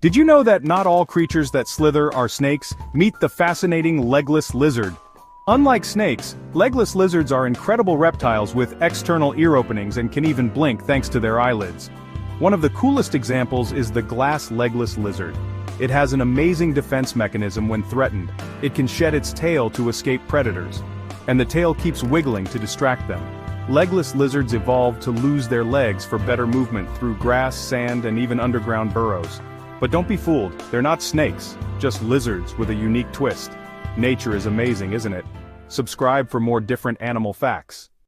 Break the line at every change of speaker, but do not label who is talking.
Did you know that not all creatures that slither are snakes? Meet the fascinating legless lizard. Unlike snakes, legless lizards are incredible reptiles with external ear openings and can even blink thanks to their eyelids. One of the coolest examples is the glass legless lizard. It has an amazing defense mechanism when threatened. It can shed its tail to escape predators. And the tail keeps wiggling to distract them. Legless lizards evolved to lose their legs for better movement through grass, sand, and even underground burrows. But don't be fooled, they're not snakes, just lizards with a unique twist. Nature is amazing, isn't it? Subscribe for more different animal facts.